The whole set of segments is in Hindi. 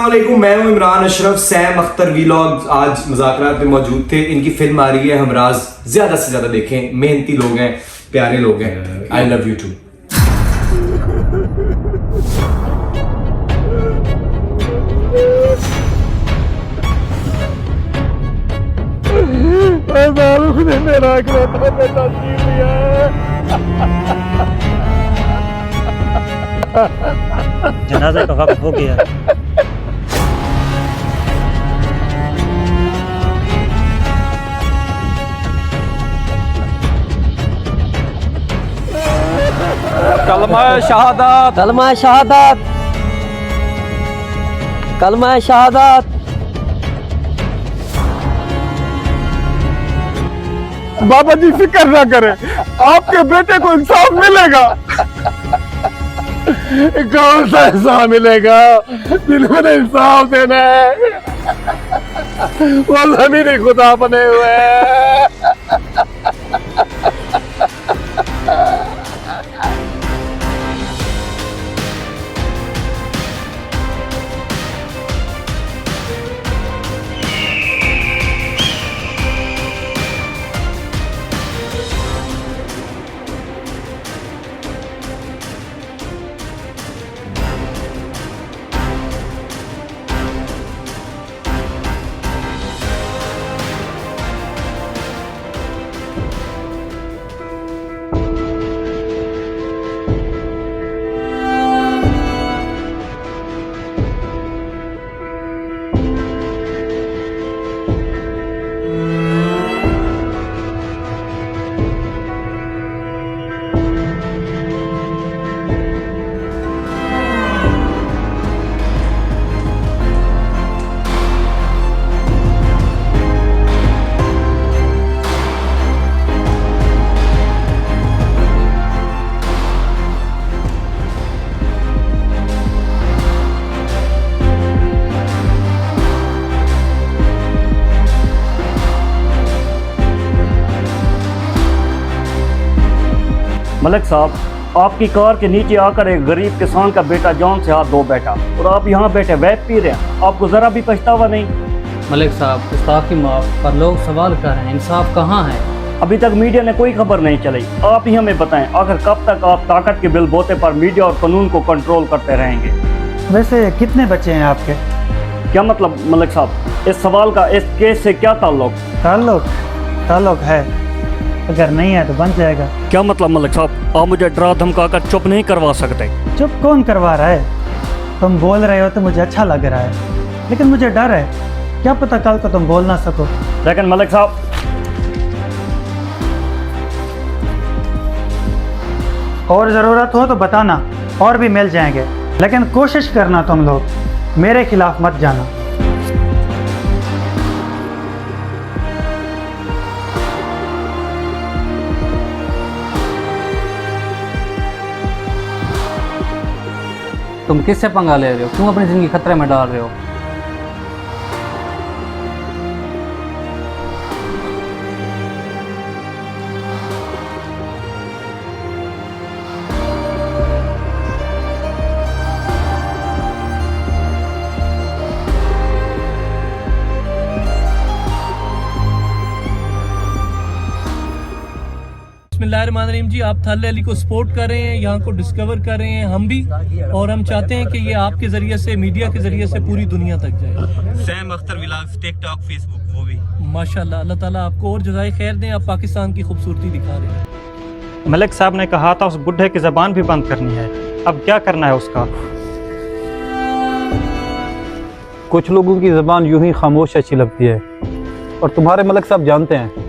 अस्सलाम वालेकुम, मैं हूं इमरान अशरफ। सैम अख्तर वीलॉग्स आज मुज़ाकरात में मौजूद थे। इनकी फिल्म आ रही है हमराज, ज्यादा से ज्यादा देखें। मेहनती लोग हैं, प्यारे लोग हैं। I love you too. Shahrukh ने मेरा इकलौता बेटा छीन लिया है। जनाजे का वक्त हो गया। कलमा शहादत, कलमा शहादत, कलमा शहादत। बाबा जी फिक्र ना करें, आपके बेटे को इंसाफ मिलेगा। कौन सा इंसाफ मिलेगा? जिन्होंने इंसाफ देना है वो जमीनी खुदा बने हुए हैं। मलिक साहब, आपकी कार के नीचे आकर एक गरीब किसान का बेटा जान से हाथ धो बैठा और आप यहाँ बैठे वैप पी रहे हैं। आपको जरा भी पछतावा नहीं? मलिक साहब, गुस्ताखी माफ, पर लोग सवाल कर रहे हैं, इंसाफ कहाँ है? अभी तक मीडिया ने कोई खबर नहीं चलाई। आप ही हमें बताएं, आखिर कब तक आप ताकत के बिल बोते पर मीडिया और कानून को कंट्रोल करते रहेंगे? वैसे कितने बच्चे हैं आपके? क्या मतलब मलिक साहब, इस सवाल का इस केस से क्या ताल्लुक? ताल्लुक है, अगर नहीं है तो बन जाएगा। क्या मतलब मलिक साहब, आप मुझे डरा धमका कर चुप नहीं करवा सकते? चुप कौन करवा रहा है? तुम बोल रहे हो तो मुझे अच्छा लग रहा है, लेकिन मुझे डर है, क्या पता कल को तुम बोल ना सको। लेकिन मलिक साहब, और ज़रूरत हो तो बताना, और भी मिल जाएंगे, लेकिन कोशिश करना तुम लोग मेरे खिलाफ मत जाना। तुम किससे पंगा ले रहे हो? क्यों अपनी जिंदगी खतरे में डाल रहे हो? बिस्मिल्लाहिर्रहमानिर्रहीम जी, आप थाले अली को सपोर्ट कर रहे हैं, यहाँ को डिस्कवर कर रहे हैं हम भी, और हम चाहते हैं कि ये आपके ज़रिए से, मीडिया के ज़रिए से पूरी दुनिया तक जाए। Sam Akhtar vlogs, TikTok, Facebook, वो भी। माशाल्लाह, अल्लाह ताला आपको और जज़ाए खैर दें। आप पाकिस्तान की खूबसूरती दिखा रहे हैं। मलिक साहब ने कहा था उस बुढ़े की ज़बान भी बंद करनी है, अब क्या करना है उसका? कुछ लोगों की ज़बान यूं ही खामोश अच्छी लगती है, और तुम्हारे मलिक साहब जानते हैं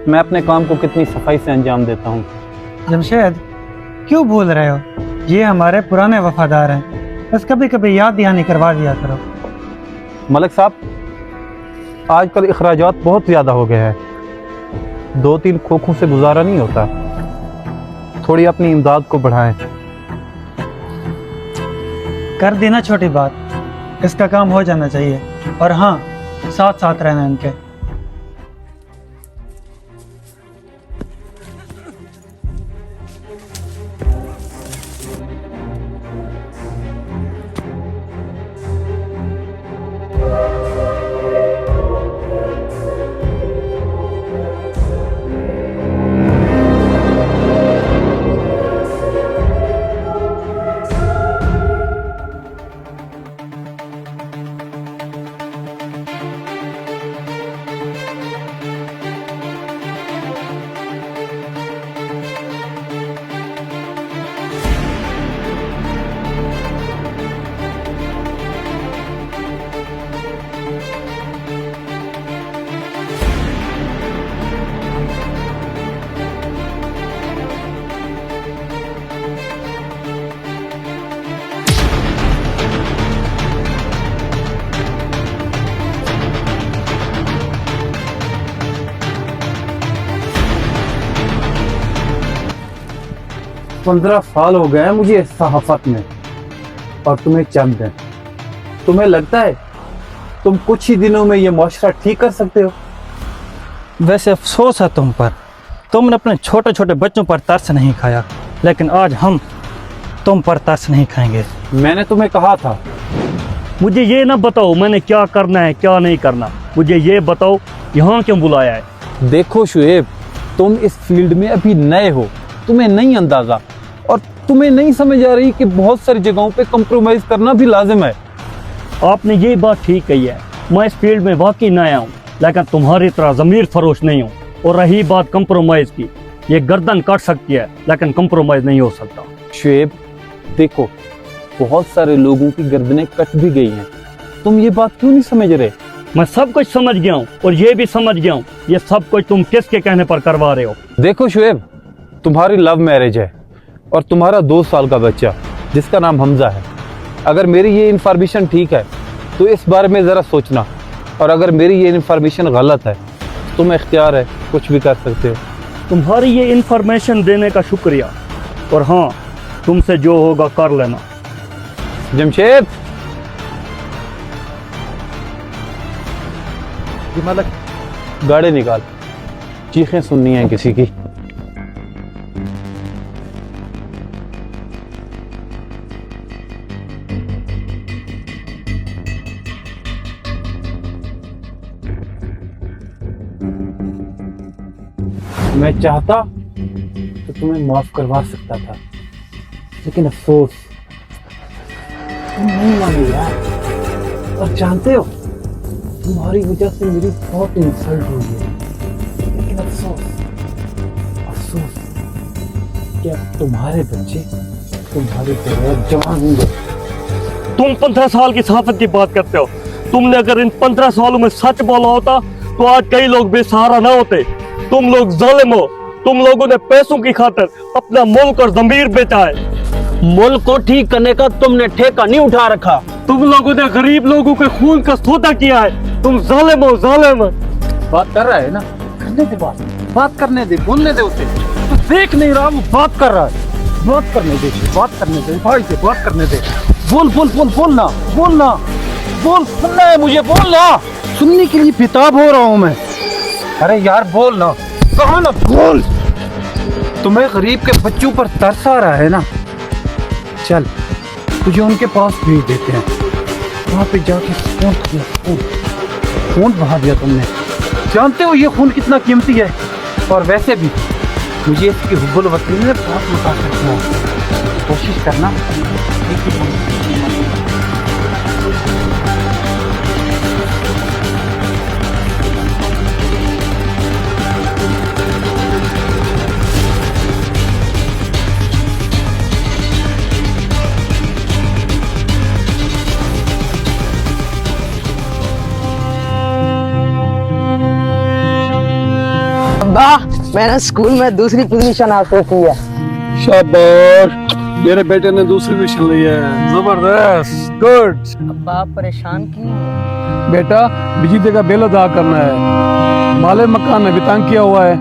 मैं अपने काम को कितनी सफाई से अंजाम देता हूँ। जमशेद, क्यों भूल रहे हो? ये हमारे पुराने वफादार हैं, बस कभी कभी याद दहानी करवा दिया करो। मलिक साहब, आजकल अखराजात बहुत ज़्यादा हो गए हैं, 2-3 खोखों से गुजारा नहीं होता, थोड़ी अपनी इमदाद को बढ़ाएं। कर देना छोटी बात, इसका काम हो जाना चाहिए, और हाँ, साथ साथ रहना इनके। 15 साल हो गए हैं मुझे इस सहाफत में, और तुम्हें चंद हैं। तुम्हें लगता है तुम कुछ ही दिनों में ये मुआशरा ठीक कर सकते हो? वैसे अफसोस है तुम पर, तुमने अपने छोटे छोटे बच्चों पर तरस नहीं खाया, लेकिन आज हम तुम पर तरस नहीं खाएंगे। मैंने तुम्हें कहा था। मुझे ये ना बताओ मैंने क्या करना है क्या नहीं करना, मुझे ये बताओ यहाँ क्यों बुलाया है। देखो शुएब, तुम इस फील्ड में अभी नए हो, तुम्हें नहीं अंदाजा, और तुम्हें नहीं समझ आ रही कि बहुत सारी जगहों पे कंप्रोमाइज करना भी लाजिम है। आपने ये बात ठीक कही है, मैं इस फील्ड में वाकई नया हूँ, लेकिन तुम्हारी तरह ज़मीर फरोश नहीं हूँ। और रही बात कंप्रोमाइज़ की, ये गर्दन काट सकती है लेकिन कंप्रोमाइज़ नहीं हो सकता। शुएब देखो, बहुत सारे लोगों की गर्दनें कट भी गई हैं, तुम ये बात क्यों नहीं समझ रहे? मैं सब कुछ समझ गया हूँ और ये भी समझ गया हूँ ये सब कुछ तुम किसके कहने पर करवा रहे हो। देखो शुएब, तुम्हारी लव मैरिज है और तुम्हारा 2 साल का बच्चा जिसका नाम हमजा है। अगर मेरी ये इन्फॉर्मेशन ठीक है तो इस बारे में ज़रा सोचना, और अगर मेरी ये इन्फॉर्मेशन गलत है तो तुम्हें इख्तियार है, कुछ भी कर सकते हो। तुम्हारी ये इन्फॉर्मेशन देने का शुक्रिया, और हाँ तुमसे जो होगा कर लेना। जमशेद, मलक गाड़ी निकाल, चीखें सुननी है किसी की। मैं चाहता तो तुम्हें माफ करवा सकता था, लेकिन अफसोस तुम नहीं माने यार। और जानते हो, तुम्हारी वजह से मेरी बहुत इंसल्ट हुई है, लेकिन अफसोस कि अब तुम्हारे बच्चे तुम्हारे बगैर जवान होंगे। तुम 15 साल की सहाफत की बात करते हो। तुमने अगर इन 15 सालों में सच बोला होता तो आज कई लोग बेसहारा ना होते। तुम लोग जालिम हो, तुम लोगों ने पैसों की खातिर अपना मुल्क और ज़मीर बेचा है। मुल्क को ठीक करने का तुमने ठेका नहीं उठा रखा। तुम लोगों ने गरीब लोगों के खून का सौदा किया है। तुम जालिम हो, जालिम। बात कर रहा है ना, करने दे, बात करने दे, बोलने दे उसे। तो देख नहीं रहा, वो बात कर रहा है, बात करने दे, बात करने दे भाई से, बात करने दे। बोल बोल बोल बोलना बोलना बोल, सुनना है मुझे, बोलना। सुनने के लिए बेताब हो रहा हूँ मैं। अरे यार बोलना, कहा ना, बोल। तुम्हें गरीब के बच्चों पर तरस आ रहा है ना, चल तुझे उनके पास भेज देते हैं। वहाँ पे जाके खून बहा दिया तुमने। जानते हो ये खून कितना कीमती है, और वैसे भी मुझे इसकी हुब्बुल वतनी में बहुत मुतासिर हुआ। कोशिश करना। मैंने स्कूल में दूसरी पोजीशन हासिल की है। शाबाश, मेरे बेटे ने दूसरी पोजीशन ली है, जबरदस्त, गुड। अब्बा आप परेशान क्यों हो? बेटा बिजली का बिल अदा करना है, माले मकान ने भी तंग किया हुआ है,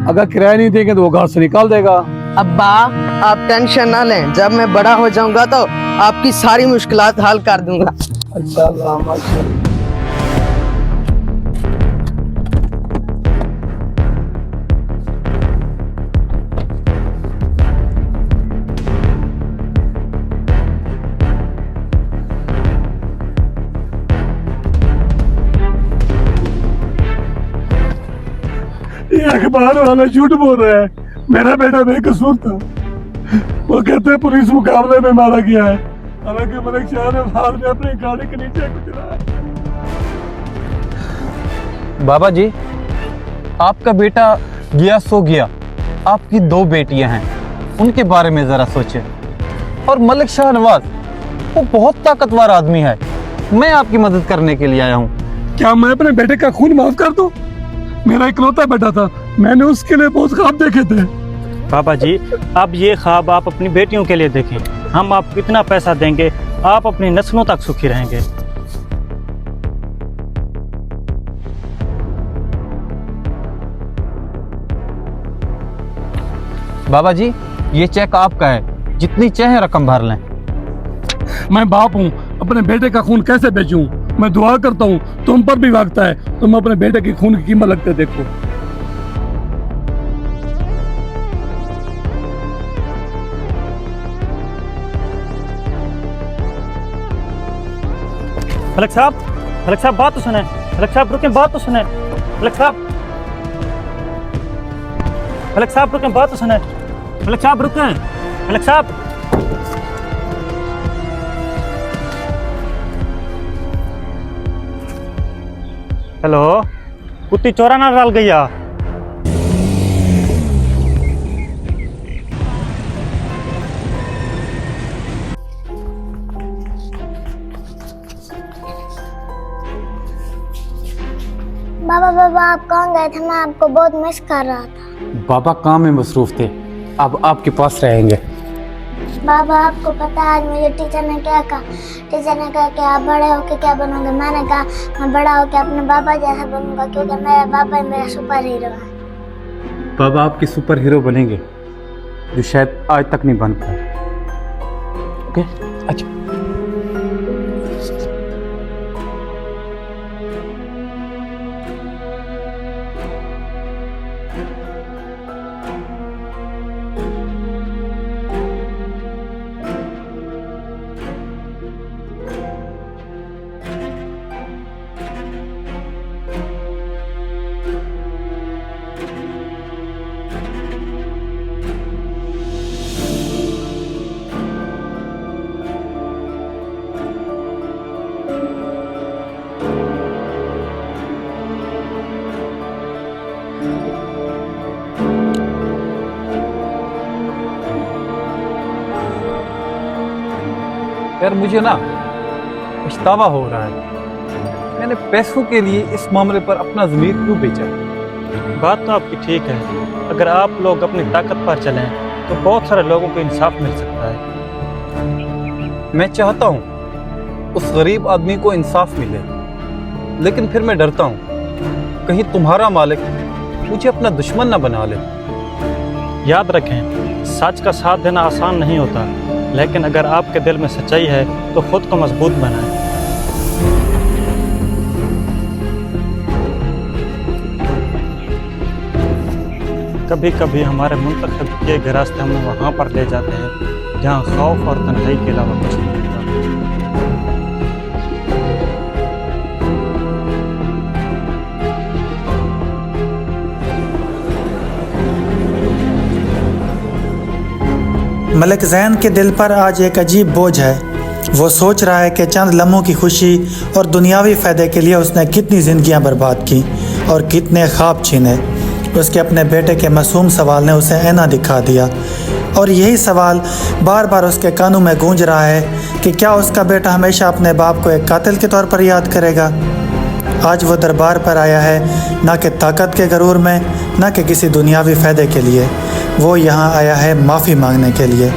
अगर किराया नहीं देंगे तो वो घर से निकाल देगा। अब्बा आप टेंशन ना लें, जब मैं बड़ा हो जाऊंगा तो आपकी सारी मुश्किलात हल कर दूंगा। ये अखबार वाला झूठ बोल रहा है, मेरा बेटा बेकसूर था। वो कहते हैं पुलिस मुकाबले में मारा गया है, हालांकि मलिक शाह ने बाद में अपनी गाड़ी के नीचे गुजरा। बाबा जी, आपका बेटा गया सो गया, आपकी 2 बेटियां हैं, उनके बारे में जरा सोचें। और मलिक शाह नवाज वो बहुत ताकतवर आदमी है, मैं आपकी मदद करने के लिए आया हूँ। क्या मैं अपने बेटे का खून माफ कर दूं? मेरा इकलौता बेटा था, मैंने उसके लिए बहुत ख्वाब देखे थे। पापा जी, अब ये ख्वाब आप अपनी बेटियों के लिए देखें। हम आपको इतना पैसा देंगे, आप अपनी नस्लों तक सुखी रहेंगे। बाबा जी, ये चेक आपका है, जितनी चाहे रकम भर लें। मैं बाप हूँ, अपने बेटे का खून कैसे बेचूं? मैं दुआ करता हूँ तुम पर भी वाकता है, तुम अपने बेटे की खून की कीमत लगते देखो। मलिक साहब बात तो सुने। मलिक साहब रुकें, बात तो सुने। मलिक साहब रुकें, बात तो सुने। मलिक साहब रुकें। मलिक साहब। हेलो, कुत्ती चोरा ना डाल गया। बाबा बाबा आप कहाँ गए थे? मैं आपको बहुत मिस कर रहा था। बाबा काम में मसरूफ थे, अब आपके पास रहेंगे। बाबा आपको पता है आज मुझे टीचर ने क्या कहा? टीचर ने कहा कि आप बड़े होके क्या बनोगे? मैंने कहा मैं बड़ा होके अपने बाबा जैसा बनूंगा, क्योंकि मेरा बाबा ही मेरा सुपर हीरो है। बाबा आपके सुपर हीरो बनेंगे, जो शायद आज तक नहीं बन पाए। ओके, अच्छा। यार मुझे ना पछतावा हो रहा है, मैंने पैसों के लिए इस मामले पर अपना ज़मीर क्यों बेचा? बात तो आपकी ठीक है, अगर आप लोग अपनी ताकत पर चलें तो बहुत सारे लोगों को इंसाफ मिल सकता है। मैं चाहता हूँ उस गरीब आदमी को इंसाफ मिले, लेकिन फिर मैं डरता हूँ कहीं तुम्हारा मालिक मुझे अपना दुश्मन ना बना ले। याद रखें, सच का साथ देना आसान नहीं होता, लेकिन अगर आपके दिल में सच्चाई है तो खुद को मजबूत बनाएं। कभी कभी हमारे मुंतखब किए गए रास्ते हमें वहाँ पर ले जाते हैं जहाँ खौफ और तन्हाई के अलावा कुछ नहीं मिलता। मलिक ज़ैन के दिल पर आज एक अजीब बोझ है। वो सोच रहा है कि चंद लम्हों की खुशी और दुनियावी फ़ायदे के लिए उसने कितनी ज़िंदगियां बर्बाद की और कितने ख्वाब छीने। उसके अपने बेटे के मासूम सवाल ने उसे ऐना दिखा दिया, और यही सवाल बार बार उसके कानों में गूंज रहा है कि क्या उसका बेटा हमेशा अपने बाप को एक कातिल के तौर पर याद करेगा। आज वो दरबार पर आया है ना कि ताकत के गरूर में, ना कि किसी दुनियावी फ़ायदे के लिए। वो यहाँ आया है माफ़ी मांगने के लिए,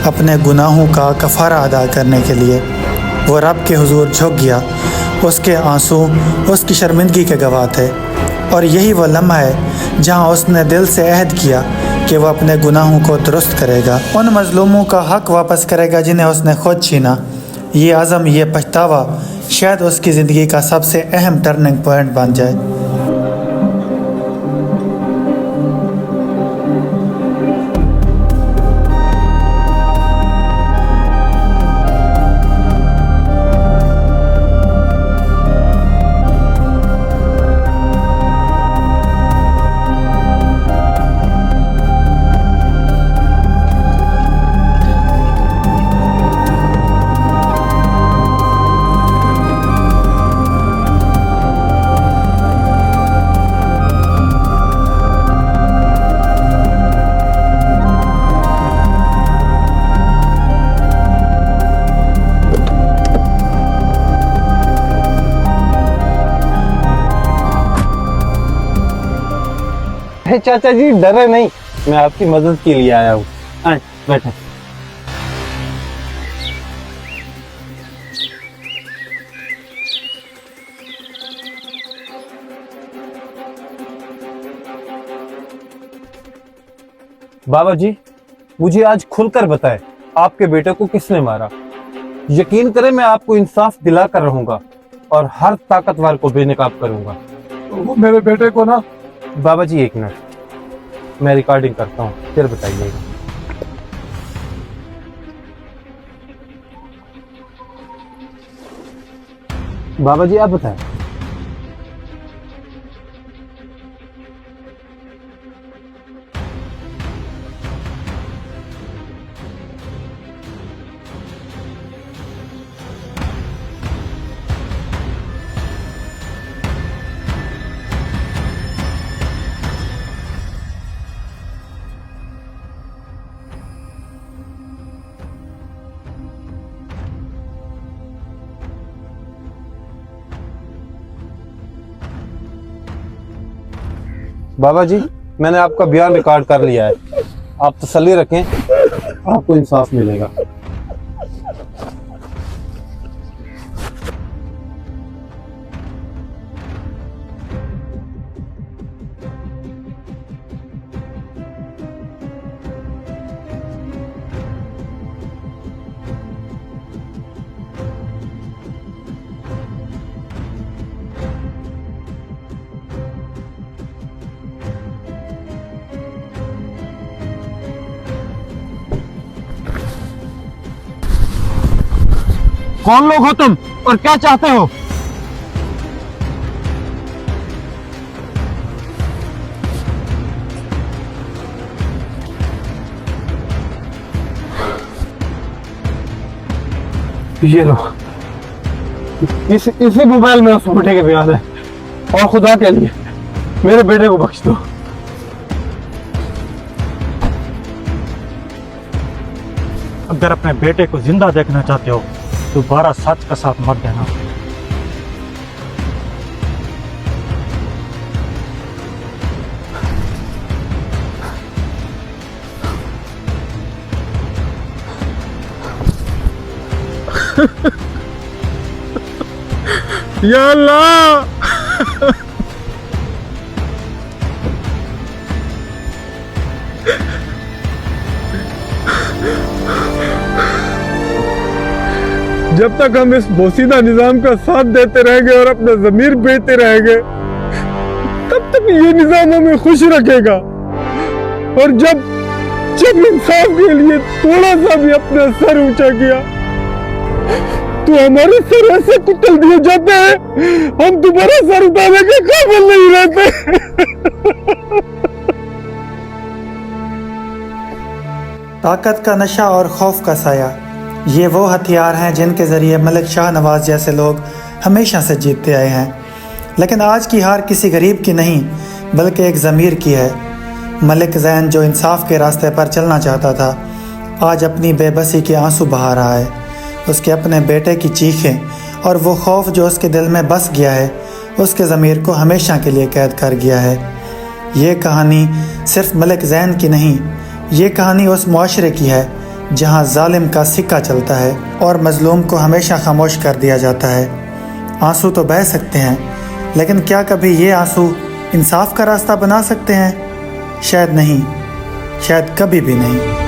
अपने गुनाहों का कफ़ारा अदा करने के लिए। वो रब के हुजूर झुक गया, उसके आंसू उसकी शर्मिंदगी के गवाह थे, और यही वो लम्हा है जहाँ उसने दिल से अहद किया कि वो अपने गुनाहों को दुरुस्त करेगा, उन मज़लूमों का हक़ वापस करेगा जिन्हें उसने खुद छीना। ये अज़म, ये पछतावा शायद उसकी ज़िंदगी का सबसे अहम टर्निंग पॉइंट बन जाए। चाचा जी डरे नहीं, मैं आपकी मदद के लिए आया हूँ। आए बैठे। बाबा जी, मुझे आज खुलकर बताएं, आपके बेटे को किसने मारा। यकीन करें मैं आपको इंसाफ दिला कर रहूंगा और हर ताकतवर को बेनकाब करूंगा। वो मेरे बेटे को ना, बाबा जी एक मिनट, मैं रिकॉर्डिंग करता हूँ, फिर बताइएगा। बाबा जी आप बताएं। बाबा जी मैंने आपका बयान रिकॉर्ड कर लिया है, आप तसल्ली रखें, आपको इंसाफ मिलेगा। कौन लोग हो तुम और क्या चाहते हो? ये लो, इसी मोबाइल में उस बेटे के बयान है, और खुदा के लिए मेरे बेटे को बख्श दो। अगर अपने बेटे को जिंदा देखना चाहते हो तो 12 सच का साथ मत देना। या अल्लाह, जब तक हम इस बोसीदा निजाम का साथ देते रहेंगे और अपना जमीर बेचते रहेंगे, तब तक ये निजाम हमें खुश रखेगा। और जब इंसाफ के लिए थोड़ा सा भी अपना सर ऊंचा किया तो हमारे सर ऐसे कुचल दिए जाते हैं, हम दोबारा सर उठाने के काबिल नहीं रहते। ताकत का नशा और खौफ का साया, ये वो हथियार हैं जिनके ज़रिए मलिक शाह नवाज़ जैसे लोग हमेशा से जीतते आए हैं। लेकिन आज की हार किसी गरीब की नहीं बल्कि एक ज़मीर की है। मलिक ज़ैन जो इंसाफ के रास्ते पर चलना चाहता था, आज अपनी बेबसी के आंसू बहा रहा है। उसके अपने बेटे की चीखें और वो खौफ जो उसके दिल में बस गया है, उसके ज़मीर को हमेशा के लिए कैद कर गया है। ये कहानी सिर्फ मलिक ज़ैन की नहीं, ये कहानी उस मुआशरे की है जहाँ जालिम का सिक्का चलता है और मज़लूम को हमेशा खामोश कर दिया जाता है। आंसू तो बह सकते हैं, लेकिन क्या कभी ये आंसू इंसाफ का रास्ता बना सकते हैं? शायद नहीं, शायद कभी भी नहीं।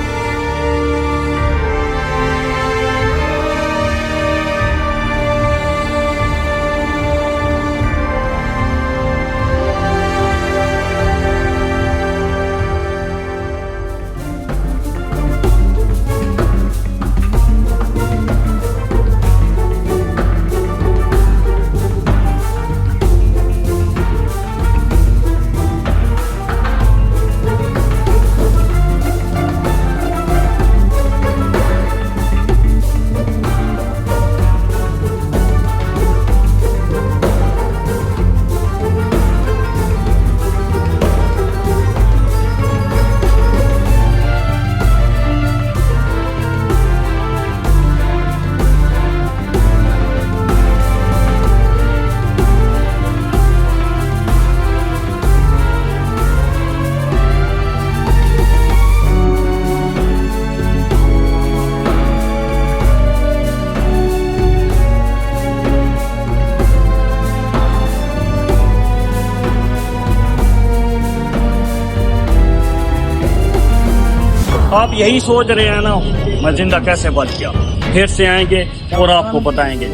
आप यही सोच रहे हैं ना मैं जिंदा कैसे बच गया, फिर से आएंगे और आपको बताएंगे।